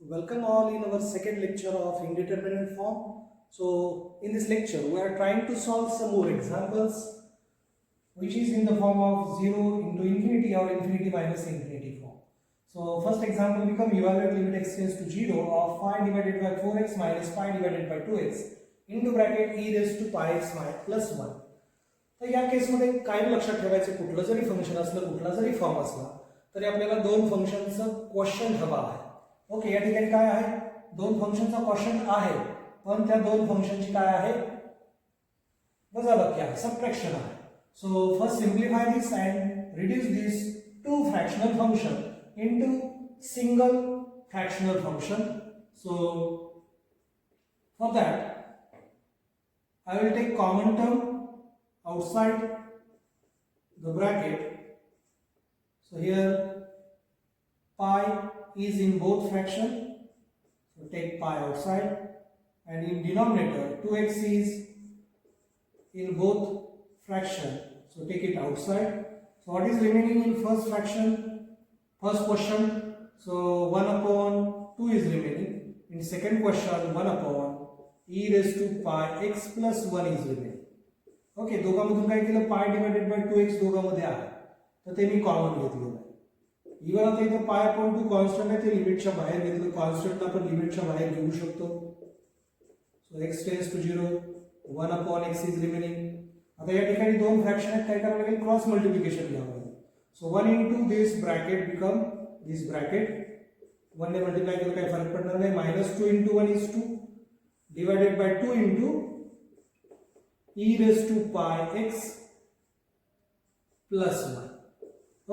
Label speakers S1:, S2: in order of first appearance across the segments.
S1: Welcome all in our second lecture of indeterminate form. So in this lecture we are trying to solve some more examples which is in the form of 0 into infinity or infinity minus infinity form. So first example become evaluate limit x tends to 0 of pi divided by 4x minus pi divided by 2x into bracket e raised to pi x plus 1. तर या केसमध्ये काय लक्षात ठेवायचं कुठलं जरी function असलं कुठला जरी form असला तरी आपल्याला दोन फंक्शनचं क्वोशंट हवा आहे. ओके, या ठिकाणी काय आहे दोन फंक्शनचा क्वोशंट आहे पण त्या दोन फंक्शनची काय आहे वजाबाकी आहे, सबट्रॅक्शन आहे. So first simplify this and reduce this to fractional function into single fractional function. So for that I will take common term outside the bracket. So here pi is in both fraction, so take pi outside, and in denominator 2x is in both fraction, so take it outside. So what is remaining in first fraction, first question? So 1 upon 2 is remaining. In second question 1 upon e raised to pi x plus 1 is remaining. Okay, दोघांमधून काय केलं पाय divided by 2x दोघांमध्ये आहे तर ते मी common घेतलेलं आहे. Even आता इथे पाय अपॉन 2 कॉन्स्टंट आहे ते लिमिटच्या बाहेर घेतलं, कॉन्स्टंट आपण लिमिटच्या बाहेर घेऊ शकतो. So x tends to 0 1 upon x is remaining. आता या ठिकाणी दोन फ्रॅक्शन आहेत, काय करावं लागेल क्रॉस मल्टिप्लिकेशन घ्यावं लागेल. सो 1 into this bracket become this bracket 1 ने मल्टिप्लाय केलं काय फरक पडणार नाही. -2 into 1 is 2 divided by 2 into e raised to pi x plus 1.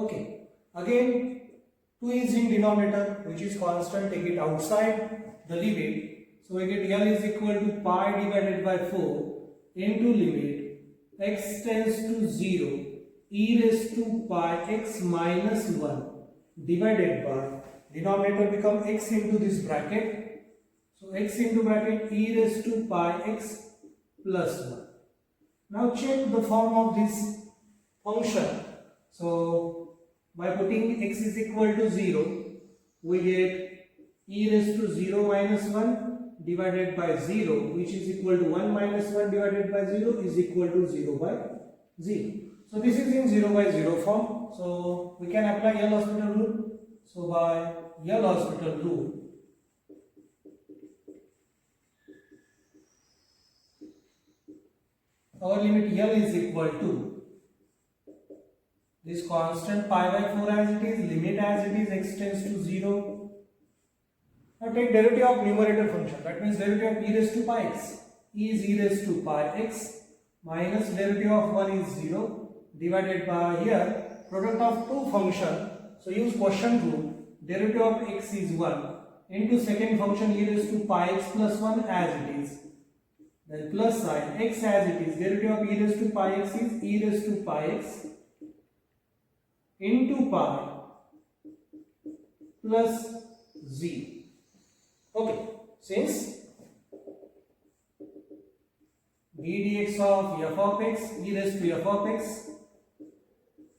S1: Okay, again 2 is in denominator which is constant, take it outside the limit. So we get L is equal to pi divided by 4 into limit x tends to 0 e raised to pi x minus 1 divided by denominator become x into this bracket. So x into bracket e raised to pi x plus 1. Now check the form of this function. So by putting x is equal to 0, we get e raised to 0 minus 1 divided by 0, which is equal to 1 minus 1 divided by 0 is equal to 0 by 0. So this is in 0 by 0 form. So we can apply L'Hospital rule. So by L'Hospital rule, our limit L is equal to this constant pi by 4 as it is, limit as it is, x tends to 0. Now take derivative of numerator function, that means derivative of e raised to pi x. E is e raised to pi x minus derivative of 1 is 0 divided by here product of two function. So use quotient rule, derivative of x is 1 into second function e raised to pi x plus 1 as it is. Then plus sign x as it is, derivative of e raised to pi x is e raised to pi x into pi plus 0. Okay, since d dx of f of x e raised to f of x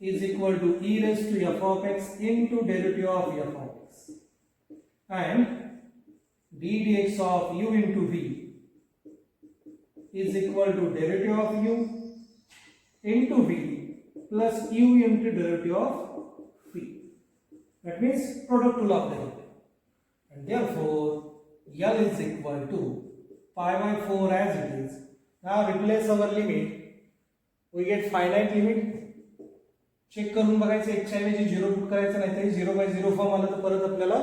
S1: is equal to e raised to f of x into derivative of f of x, and d dx of u into v is equal to derivative of u into v plus u into derivative of v. That means product rule of derivative, and therefore L is equal to pi by 4 as it is. Now replace our limit, we get finite limit. Check करून बघायचं x च्या ऐवजी 0 put करायचं, नाही तर 0 by 0 form आला तर परत आपल्याला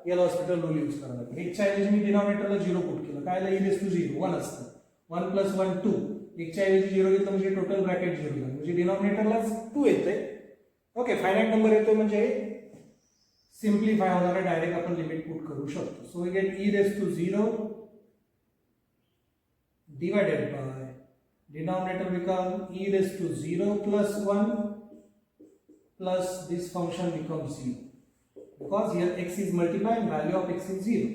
S1: L'Hospital रूल यूज करावा लागेल. x च्या ऐवजी मी डिनॉमिनेटरला 0 पुट केलं, काय आलं e raised to 0 1 असतं, 1 plus 1 2, x च्या ऐवजी 0 घेतलं म्हणजे टोटल ब्रॅकेट 0 झालं, म्हणजे डिनॉमिनेटरला 2 येते. ओके, फायनाइट नंबर येतो म्हणजे सिम्प्लिफाय होणार आहे, डायरेक्ट आपण लिमिट पुट करू शकतो. So we get e raised to 0 divided by denominator become e raised to 0 plus 1 plus this function becomes 0 because here x is multiplied, value of x is 0.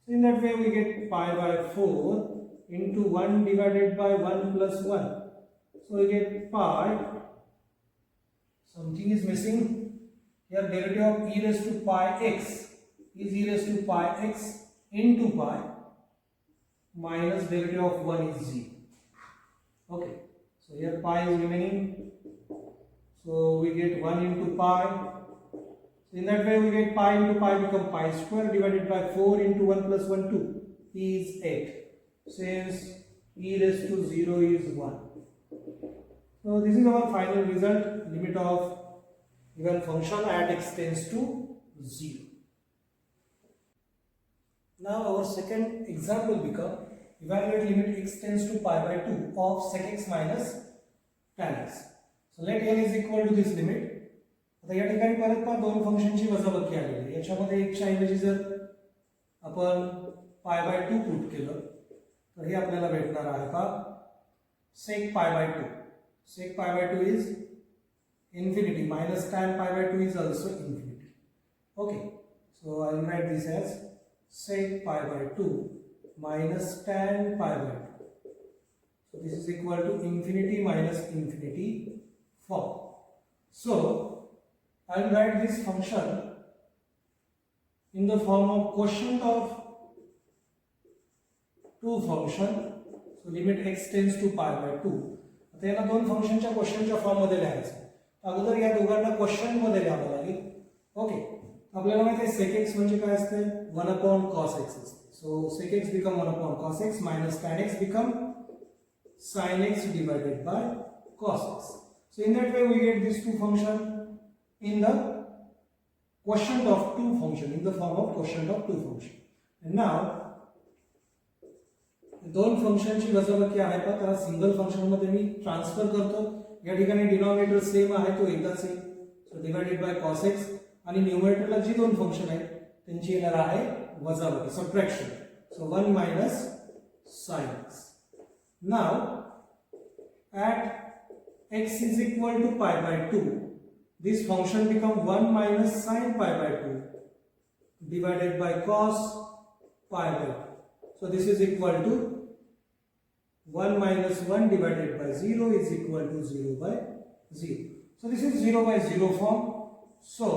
S1: So in that way we get pi by 4 into 1 divided by 1 plus 1. So we get pi, something is missing here, derivative of e raised to pi x is e raised to pi x into pi minus derivative of 1 is 0. Okay, so here pi is remaining, so we get 1 into pi. So in that way we get pi into pi become pi square divided by 4 into 1 plus 1 2 is 8. Since e raised to 0 is 1. So this is our final result, limit of given function at x tends to 0. Now our second example become evaluate limit x tends to pi by 2 of sec x minus tan x. So let n is equal to this limit. आता या ठिकाणी परत पहा दोन फंक्शनची वजाबाकी आलेली आहे. याच्यामध्ये x च्या ऐवजी जर आपण पाय बाय 2 पुट केलं तर हे आपल्याला भेटणार आहे का sec pi by 2. Sec pi by 2 is infinity minus tan pi by 2 is also infinity. Okay, so I will write this as sec pi by 2 minus tan pi by 2. So this is equal to infinity minus infinity form. So I will write this function in the form of quotient of two function. So limit x tends to pi by 2. आता याला दोन फंक्शनच्या क्वेश्चनच्या form मध्ये लिहायचं. अगोदर या दोघांना question मध्ये लिहावं लागेल. ओके, आपल्याला माहिती आहे sec x म्हणजे काय असते 1 upon cos x असते. So sec x become 1 upon cos x minus tan x become sin x divided by cos x. So in that way we get these two function in the quotient of two function, in the form of quotient of two function. And now दोन फंक्शनची वजाबाकी आहे का त्याला single function मध्ये मी transfer करतो. या ठिकाणी डिनॉमिनेटर सेम आहे तो एकदाच आहे. So divided by cos x आणि न्यूमरेटरला जी दोन फंक्शन आहेत त्यांची येणार आहे वजाबाकी subtraction. So 1 minus sin x. Now at x is equal to pi by 2 this function become 1 minus sin pi by 2 divided by cos pi by 2. So this is equal to 1 minus 1 divided by 0 is equal to 0 by 0. So this is 0 by 0 form. So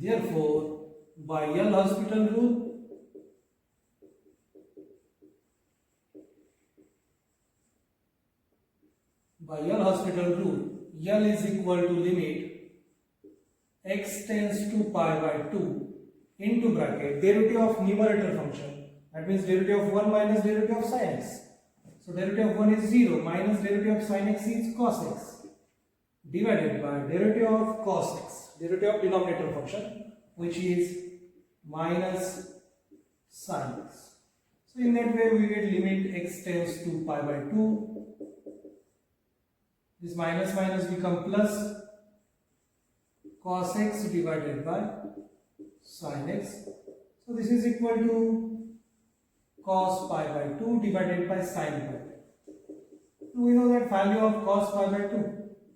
S1: therefore by L'Hospital rule L is equal to limit x tends to pi by 2 into bracket derivative of numerator function, that means derivative of 1 minus derivative of sin x. So derivative of 1 is 0 minus derivative of sin x is cos x divided by derivative of cos x, derivative of denominator function which is minus sin x. So in that way we get limit x tends to pi by 2. This minus minus become plus cos x divided by sin x. So this is equal to cos pi by 2 divided by sin pi by 2. We know that value of cos pi by 2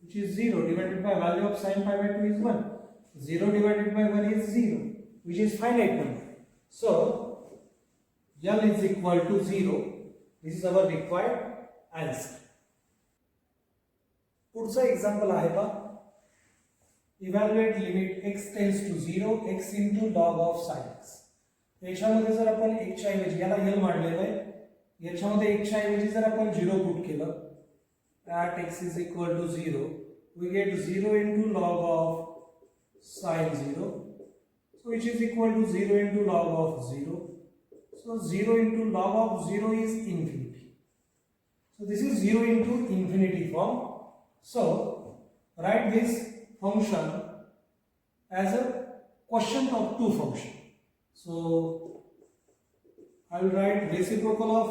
S1: which is 0 divided by value of sin pi by 2 is 1. 0 divided by 1 is 0 which is finite number. So L is equal to 0. This is our required answer. पुढचा example आहे पहा evaluate limit x tends to 0 x into log of sin x. याच्यामध्ये जर आपण x च्या ऐवजी याला l मांडलेलं आहे, याच्यामध्ये x च्या ऐवजी जर आपण 0 पुट केलं at x is equal to 0 we get 0 into log of sin 0, so which is equal to 0 into log of 0. So 0 into log of 0 is infinity. So this is 0 into infinity form. So write this function as a quotient of two function. So I will write reciprocal of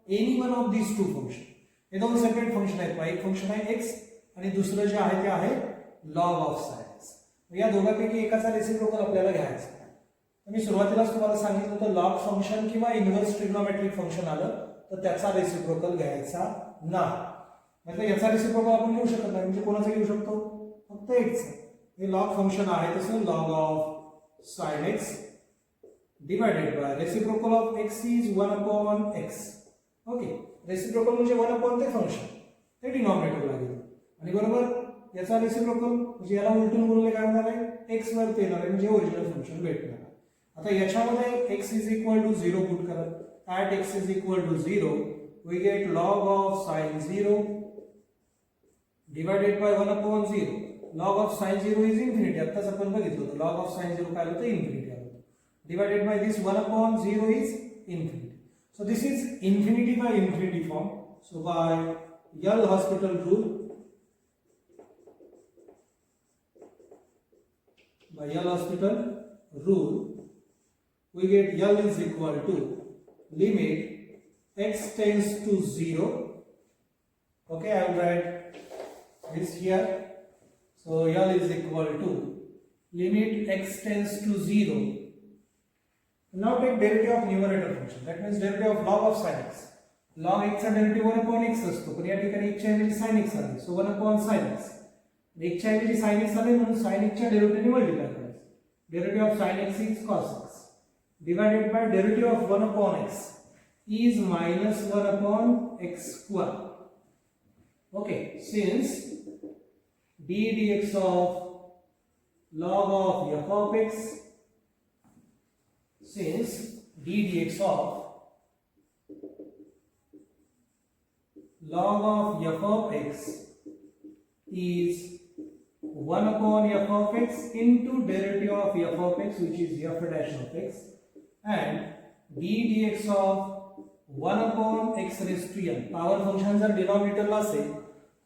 S1: any one of these two function. हे दोन separate function आहेत. एक function आहे x आणि दुसरं जे आहे ते आहे log of sin x. या दोघांपैकी एकाचा रेसिप्रोकल आपल्याला घ्यायचा आहे. तर मी सुरुवातीलाच तुम्हाला सांगितलं होतं लॉग फंक्शन किंवा इन्व्हर्स ट्रिग्नोमेट्रिक फंक्शन आलं तर त्याचा रेसिप्रोकल घ्यायचा नाही. मतलब याचा रेसिप्रोकल आपण घेऊ शकत नाही. म्हणजे कोणाचा घेऊ शकतो फक्त x. हे लॉग फंक्शन आहे तसं log of sin x divided by reciprocal of x is 1 upon x. Okay, reciprocal म्हणजे 1 upon ते फंक्शन ते डिनॉमिनेटरला घेऊ आणि बरोबर याचा रेसिप्रोकल म्हणजे याला उलटून बोलले काय होणार आहे x वरती येणार आहे म्हणजे ओरिजिनल फंक्शन भेटणार. आता याच्यामध्ये x is equal to 0 put करा. At x is equal to 0 we get log of sine 0 divided by 1 upon 0. Log of sine 0 is infinity. आताच आपण बघितलं होतं लॉग ऑफ साइन 0 काय होतं इन्फिनिटी आलं होतं. Divided by this 1 upon 0 is infinity. So this is infinity by infinity form. So by L'Hospital rule, we get L is equal to limit x tends to 0. Okay, I will write this here. So L is equal to limit x tends to 0. Now take derivative of numerator function. That means derivative of log of sin x. Log x चा derivative 1 upon x असतो. पण या ठिकाणी x च्या ऐवजी sin x आले. So 1 upon sin x. x च्या ऐवजी sin x आले म्हणून sin x च्या derivative ने मल्टिप्लाय करायचं. Derivative of sin x is cos x. Divided by derivative of 1 upon x is minus 1 upon x square. Okay, since d dx of log of f of x, since d dx of log of f of x is 1 upon f of x into derivative of f of x, which is f dash of x, and d dx of 1 upon x raised to n. Power function जर डिनॉमिनेटरला असेल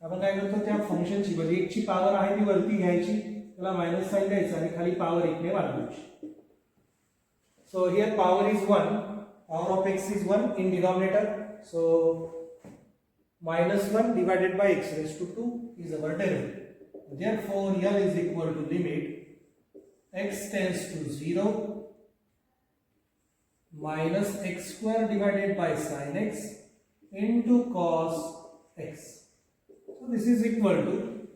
S1: आपण काय करतो त्या फंक्शनची म्हणजे एक ची पॉवर आहे ती वरती घ्यायची, त्याला मायनस साइन द्यायचं आणि खाली पॉवर 1 ने वाढवायची. So here power is 1, power of x is 1 in denominator. So minus 1 divided by x raised to 2 is our derivative. Therefore L is equal to limit x tends to 0 minus x square divided by sin x into cos x. So this is equal to,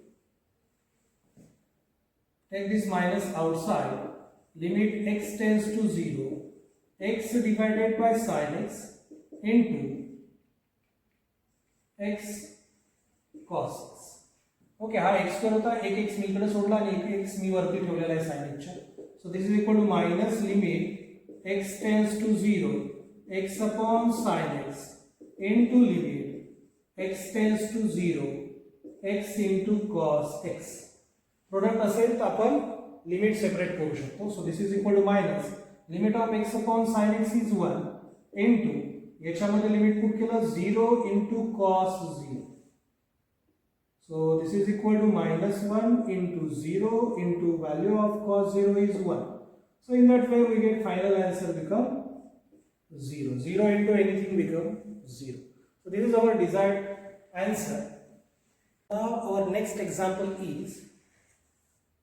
S1: take this minus outside, limit x tends to 0 x divided by sin x into x cos x. Okay, हा x square होता, एक x मी इकडे सोडला आणि एक x मी वरती ठेवलेला आहे sin x च्या. So this is equal to minus limit x tends to 0 x upon sin x into limit x tends to 0 x into cos x. Product असेल तर आपण लिमिट सेपरेट करू शकतो. So this is equal to minus limit of x upon sin x is 1 into याच्यामध्ये limit put केलं 0 into cos 0. So this is equal to minus 1 into 0 into value of cos 0 is 1. So in that way we get final answer become 0. 0 into anything become 0. So this is our desired answer. Now our next example is,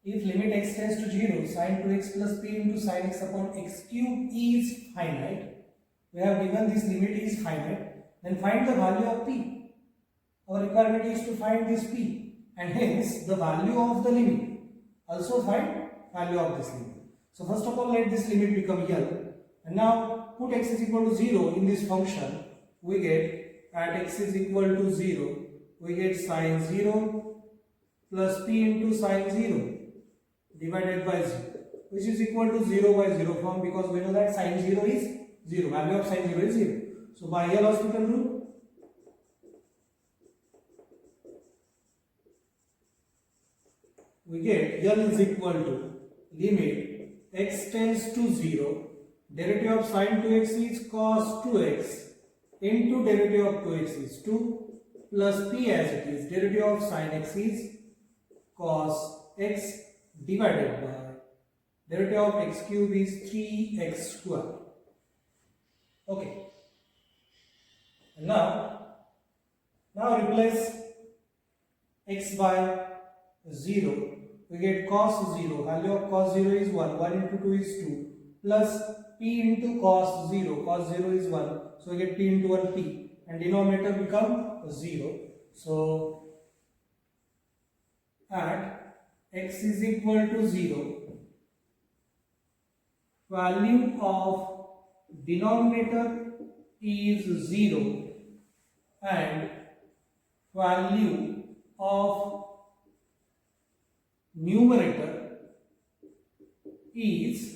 S1: if limit x tends to 0 sin 2x plus p into sin x upon x cube is finite, we have given this limit is finite, then find the value of p. Our requirement is to find this p and hence the value of the limit. Also find value of this limit. So first of all let this limit become L, and now put x is equal to 0 in this function. We get at x is equal to 0 we get sin 0 plus p into sin 0 divided by 0, which is equal to 0 by 0 form, because we know that sin 0 is 0, value of sin 0 is 0. So by L'Hospital rule, we get L is equal to limit x tends to 0, derivative of sin 2x is cos 2x into derivative of 2x is 2 plus p as it is, derivative of sin x is cos x divided by derivative of x cube is 3x square. Okay. And now replace x by 0. We get cos 0. Value of cos 0 is 1. 1 into 2 is 2. Plus p into cos 0. Cos 0 is 1. So we get p into 1 p. And denominator become 0. So at x is equal to 0, value of denominator is 0 and value of numerator is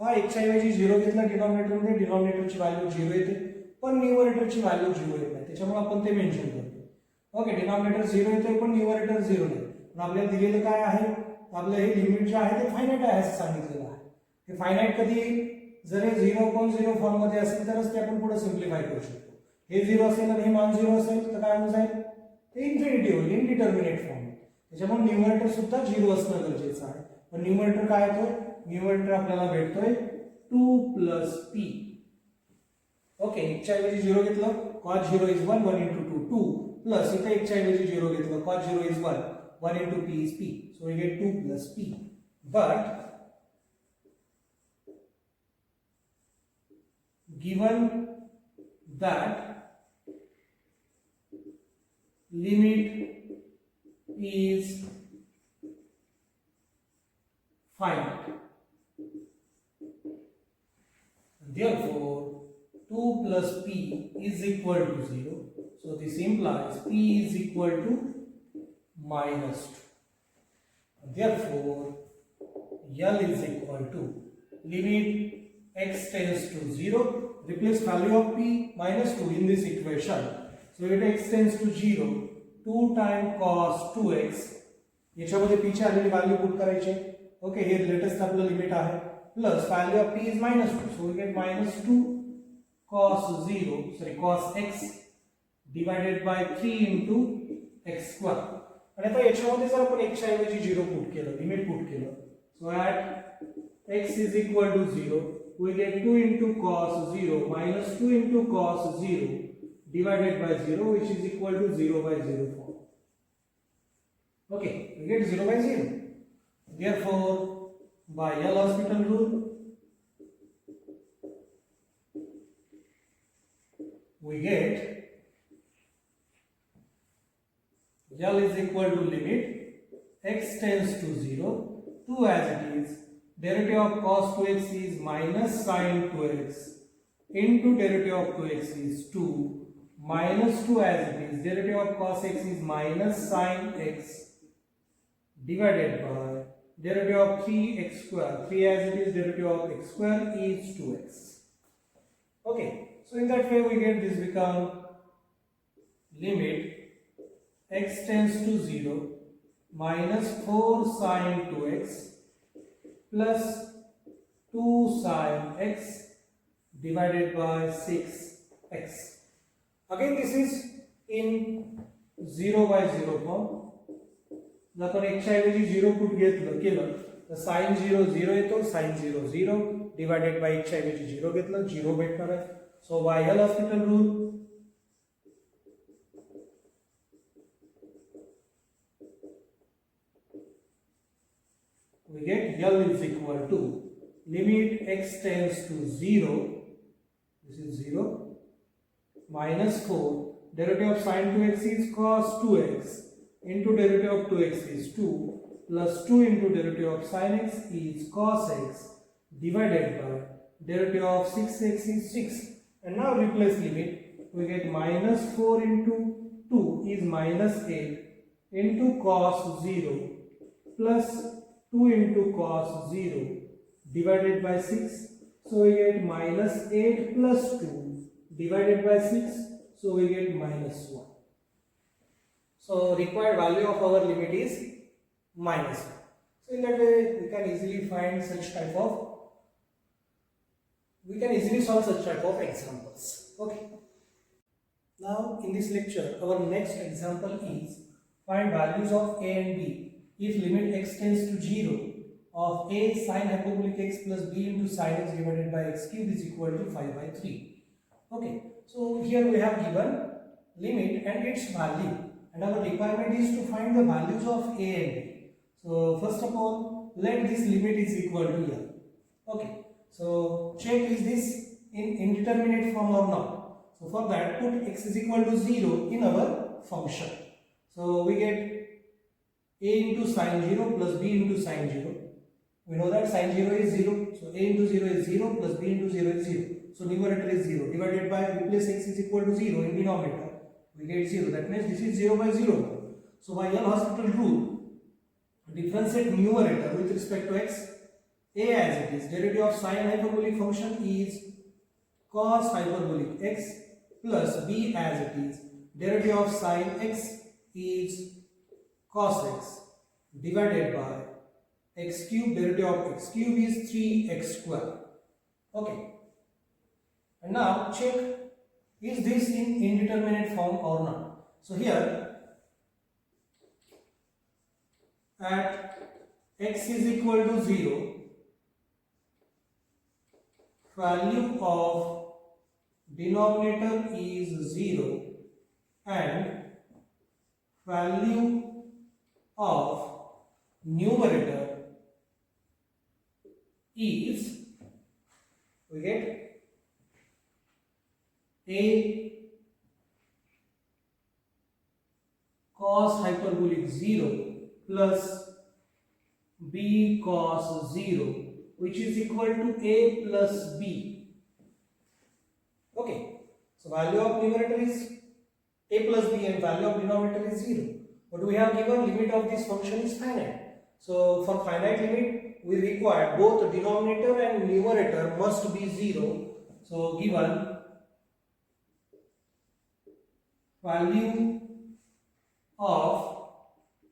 S1: हा एकच्या ऐवजी 0 घेतला denominator मध्ये, डिनॉमिनेटरची value 0 येते पण न्यूमरेटरची value 0 येत नाही, त्याच्यामुळे आपण ते मेन्शन करतो. ओके, डिनॉमिनेटर 0 येते पण न्यूमरेटर 0 नाही. पण आपल्याला दिलेलं काय आहे, आपलं हे लिमिट जे आहे ते फायनाइट आहे असं सांगितलेलं आहे. हे फायनाइट कधी येईल, जर हे 0.0 फॉर्म मध्ये असेल तरच ते आपण पुढे सिम्प्लिफाय करू शकतो. हे 0 असेल आणि हे नॉन 0 असेल तर काय होऊन जाईल, ते इन्फिनिटी होईल, इनडिटर्मिनेट फॉर्म. त्याच्यामुळे न्यूमरेटर सुद्धा 0 असणं गरजेचं आहे. पण न्यूमरेटर काय येतोय, न्यूमरेटर आपल्याला भेटतोय 2 + p. ओके, एकच्या ऐवजी 0 घेतलं, cos 0 is 1, 1 into 2, 2 प्लस इथे एकच्या ऐवजी 0 घेतलं, cos 0 is 1, 1 into p is p. So we get 2 + p. But given that limit is finite, therefore 2 + p is equal to 0. So this implies p is equal to -2. Therefore L is equal to limit x tends to 0. Replace value of p -2 in this equation. So it x tends to 0. 2 times cos 2x. याच्यामध्ये p ची आलेली value put करायची. Okay, हे latest आपलं limit आहे. Plus value of p is -2. So we get -2 cos x divided by 3 into x square. आणि आता याच्यामध्ये जर आपण x च्या ऐवजी 0 पुट केलं, लिमिट पुट केलं, so at x is equal to 0 we get 2 into cos 0 minus 2 into cos 0 divided by 0, which is equal to 0/0 form. Okay, we get 0/0. Therefore by L'Hospital rule we get L is equal to limit x tends to 0, 2 as it is, derivative of cos 2x is minus sin 2x into derivative of 2x is 2, minus 2 as it is, derivative of cos x is minus sin x divided by derivative of 3x square, 3 as it is, derivative of x square is 2x. Okay, so in that way we get this become limit x tends to 0 minus 4 sin 2x plus 2 sin x divided by 6x. Again this is in 0/0 form. जर आपण x च्या ऐवजी 0 put केलं तर sin 0 0 येतो, sin 0 0 divided bye x च्या ऐवजी 0 घेतलं 0 भेटणार आहे. So by L'Hospital rule we get L is equal to limit x tends to 0, this is 0, minus 4, derivative of sin 2x is cos 2x into derivative of 2x is 2 plus 2 into derivative of sin x is cos x divided by derivative of 6x is 6. And now replace limit, we get minus 4 into 2 is minus 8 into cos 0 plus 2 into cos 0 divided by 6. So we get minus 8 plus 2 divided by 6. So we get minus 1. So required value of our limit is minus 1. So in that way we can easily find such type of, we can easily solve such type of examples. Okay. Now in this lecture our next example is find values of a and b if limit x tends to 0 of a sin hyperbolic x plus b into sin x divided by x cube is equal to 5/3. Okay, so here we have given limit and its value, and our requirement is to find the values of a and b. So first of all, let this limit is equal to L. Okay, so check is this in indeterminate form or not. So for that, put x is equal to 0 in our function. So we get a into sin 0 plus b into sin 0. We know that sin 0 is 0. So a into 0 is 0 plus b into 0 is 0. So numerator is 0 divided by, replace x is equal to 0 in denominator. We get 0. That means this is 0/0. So by L'Hospital rule, differentiate numerator with respect to x. A as it is. Derivative of sine hyperbolic function is cos hyperbolic x plus B as it is. Derivative of sine x is cos x divided by x cube. Derivative of x cube is 3x square. Okay. And now check, is this in indeterminate form or not? So here at x is equal to 0, value of denominator is 0 and value of numerator is, we get a cos hyperbolic 0 plus b cos 0, which is equal to a plus b. Okay, so value of numerator is a plus b and value of denominator is 0. But we have given limit of this function is finite. So for finite limit, we require both denominator and numerator must be 0. So given value of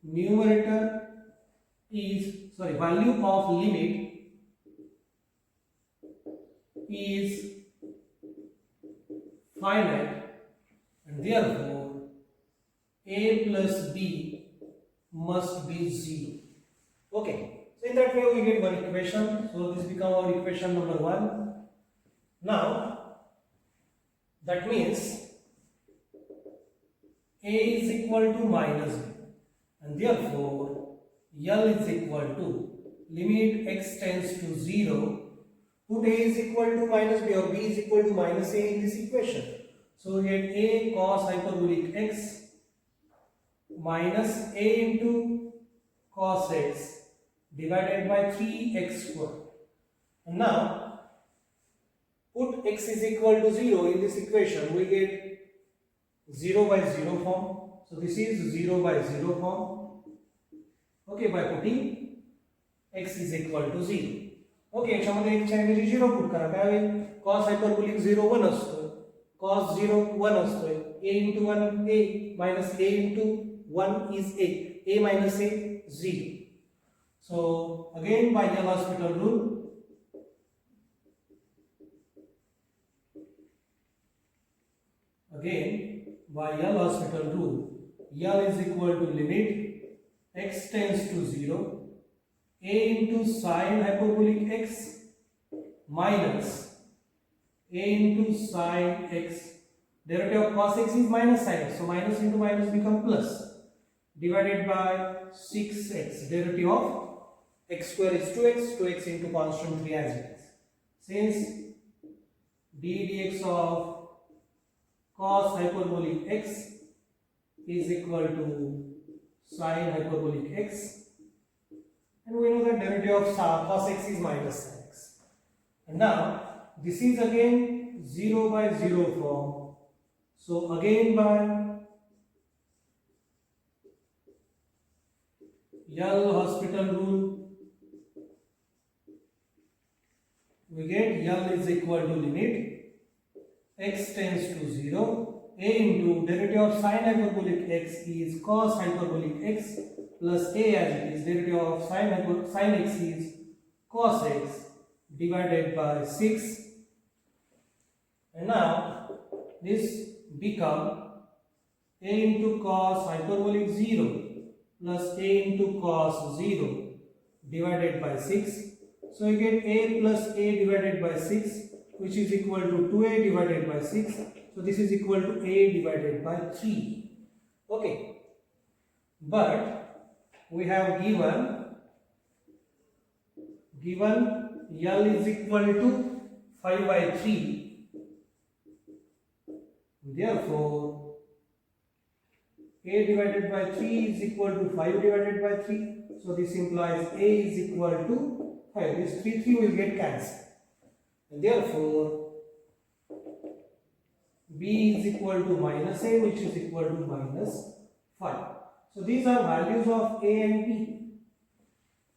S1: numerator is, value of limit is finite and therefore a plus b must be 0. Okay, so in that way we get one equation. So this becomes our equation number 1. Now that means a is equal to minus b and therefore L is equal to limit x tends to 0. Put a is equal to minus b or b is equal to minus a in this equation. So we get a cos hyperbolic x minus a into cos x divided by 3x square. And now put x is equal to 0 in this equation, we get 0 by 0 form. So this is 0 by 0 form. Okay, by putting x is equal to 0. Okay, याच्यामध्ये x च्या ऐवजी 0 put करा. काय होईल? cos hyperbolic 0 1 असतो. cos 0 1 असतोय. a into 1 a minus a into 1 is a. a minus a 0. So again by L'Hospital rule, L is equal to limit x tends to 0, a into sine hyperbolic x minus a into sine x, derivative of cos x is minus sine x, so minus into minus become plus, divided by 6x, derivative of x square is 2x into constant 3 as it is. Since d dx of cos hyperbolic x is equal to sine hyperbolic x, and we know that derivative of cos x is minus sin x. And now this is again 0 by 0 form. So again by L'Hospital rule, we get L is equal to limit x tends to 0, a into derivative of sine hyperbolic x is cos hyperbolic x plus a as it is, derivative of sine x is cos x divided by 6. And now this become a into cos hyperbolic 0 plus a into cos 0 divided by 6. So you get a plus a divided by 6, which is equal to 2a divided by 6. So this is equal to a divided by 3. Okay. But we have given L is equal to 5 by 3. Therefore, a divided by 3 is equal to 5 divided by 3. So this implies a is equal to 5. This 3 will get cancelled. And therefore, b is equal to minus a, which is equal to minus 5. So these are values of a and b.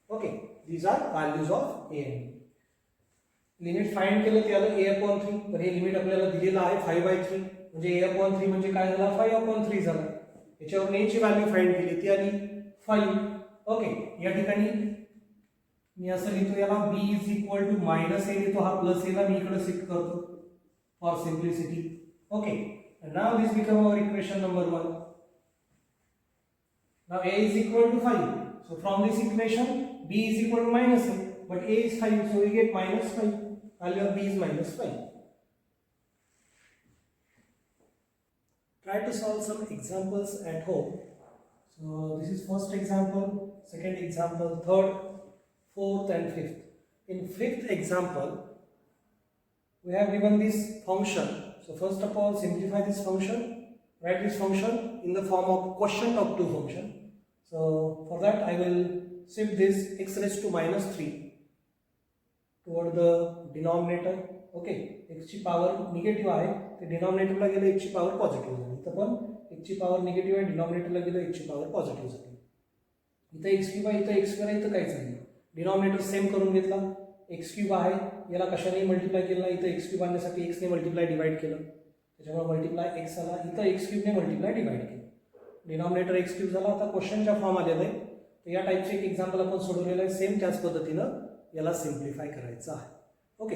S1: Okay. These are values of a and b. Limit find केलं ते आलं a/3. तर हे limit आपल्याला दिलेलं आहे 5/3. म्हणजे a/3 म्हणजे काय झाला 5/3 झाला. याच्यावरून a ची व्हॅल्यू फाइंड केली ती आली 5. ओके, या ठिकाणी मी असं लिहितो याला b is equal to minus a लिहितो, हा प्लस a ला मी इकडे शिफ्ट करतो for simplicity. Okay, now this become our equation number 1. Now a is equal to 5. So from this equation b is equal to minus a, but a is 5, so we get minus 5. Value of b is minus 5. Try to solve some examples at home. So this is first example, second example, third, fourth and fifth. In fifth example, we have given this function. So first of all, simplify this function. Write this function in the form of quotient of two function. So for that I will shift this x raised to minus 3 toward the denominator. Okay, x ची power negative आहे ते डिनॉमिनेटरला गेलं, x ची power positive झाली. इथं पण x ची power negative आहे, डिनॉमिनेटरला गेलं x ची पॉवर पॉझिटिव्ह झाली. इथं x³ आहे, इथं x² आहे, इथं काहीच नाही. डिनॉमिनेटर सेम करून घेतला. x³ आहे, याला कशाने मल्टिप्लाय केलं, इथं x³ आणण्यासाठी x ने मल्टिप्लाय डिवाइड केलं, त्याच्यामुळे मल्टिप्लाय x आला. इथं x³ ने मल्टिप्लाय डिवाइड केलं, डिनॉमिनेटर x³ झाला. आता क्वेश्चनच्या फॉर्म आलेला आहे. तर या टाईपचे एक एक्झाम्पल आपण सोडवलेलं आहे. सेम त्याच पद्धतीनं याला सिम्प्लिफाय करायचं आहे. ओके,